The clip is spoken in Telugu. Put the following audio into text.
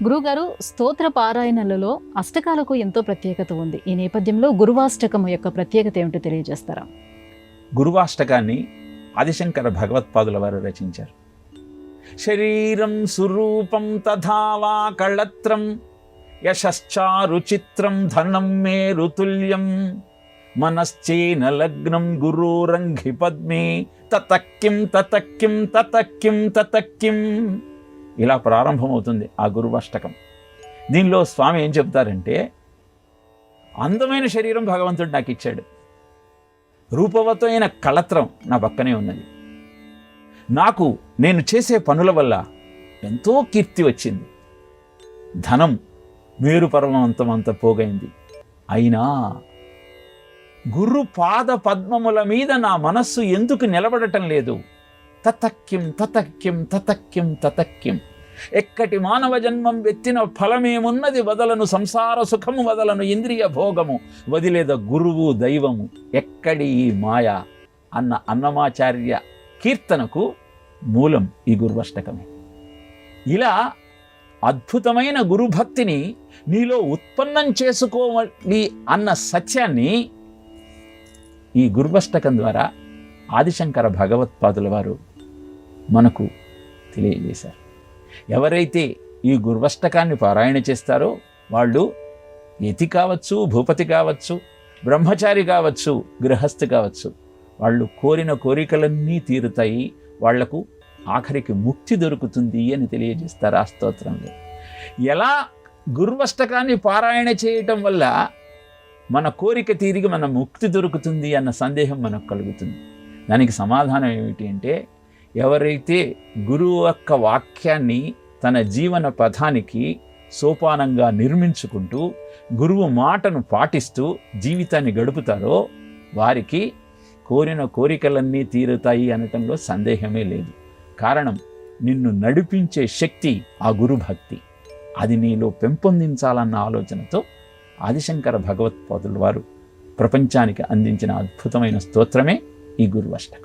గురుగారు, స్తోత్ర పారాయణలలో అష్టకాలకు ఎంతో ప్రత్యేకత ఉంది. ఈ నేపథ్యంలో గురువాష్టకం యొక్క ప్రత్యేకత ఏమిటో తెలియజేస్తారా? గురువాష్టకాన్ని ఆదిశంకర భగవత్పాదుల వారు రచించారు. శరీరం సురూపం తథావా కళత్రం యశ్చారు చిత్రం ధనం మే రుతుల్యం మనశ్చేన లగ్నం గురురంఘి పద్మే తతక్కిం తతక్కిం తతక్కిం తతక్కిం. ఇలా ప్రారంభమవుతుంది ఆ గురువాష్టకం. దీనిలో స్వామి ఏం చెప్తారంటే, అందమైన శరీరం భగవంతుడు నాకు ఇచ్చాడు, రూపవతమైన కళత్రం నా పక్కనే ఉన్నది, నాకు నేను చేసే పనుల వల్ల ఎంతో కీర్తి వచ్చింది, ధనం మేరు పర్వతం అంత పోగైంది, అయినా గురు పాద పద్మముల మీద నా మనస్సు ఎందుకు నిలబడటం లేదు? తతక్కిం తతక్కిం తతక్కిం తతక్కిం. ఎక్కటి మానవ జన్మం ఎత్తిన ఫలమేమున్నది, వదలను సంసార సుఖము, వదలను ఇంద్రియ భోగము, వదిలేద గురువు దైవము, ఎక్కడి ఈ మాయ అన్న అన్నమాచార్య కీర్తనకు మూలం ఈ గురువాష్టకమే. ఇలా అద్భుతమైన గురుభక్తిని నీలో ఉత్పన్నం చేసుకోవాలి అన్న సత్యాన్ని ఈ గురువాష్టకం ద్వారా ఆదిశంకర భగవత్పాదుల వారు మనకు తెలియజేశారు. ఎవరైతే ఈ గురువాష్టకాన్ని పారాయణ చేస్తారో వాళ్ళు యతి కావచ్చు, భూపతి కావచ్చు, బ్రహ్మచారి కావచ్చు, గృహస్థి కావచ్చు, వాళ్ళు కోరిన కోరికలన్నీ తీరుతాయి, వాళ్లకు ఆఖరికి ముక్తి దొరుకుతుంది అని తెలియజేస్తారు ఆ స్తోత్రంలో. ఎలా గురువాష్టకాన్ని పారాయణ చేయటం వల్ల మన కోరిక తీరిగి మన ముక్తి దొరుకుతుంది అన్న సందేహం మనకు కలుగుతుంది. దానికి సమాధానం ఏమిటి అంటే, ఎవరైతే గురువు యొక్క వాక్యాన్ని తన జీవన పథానికి సోపానంగా నిర్మించుకుంటూ గురువు మాటను పాటిస్తూ జీవితాన్ని గడుపుతారో వారికి కోరిన కోరికలన్నీ తీరుతాయి అనటంలో సందేహమే లేదు. కారణం, నిన్ను నడిపించే శక్తి ఆ గురుభక్తి. అది నీలో పెంపొందించాలన్న ఆలోచనతో ఆదిశంకర భగవత్పాదుల వారు ప్రపంచానికి అందించిన అద్భుతమైన స్తోత్రమే ఈ గురువాష్టకం.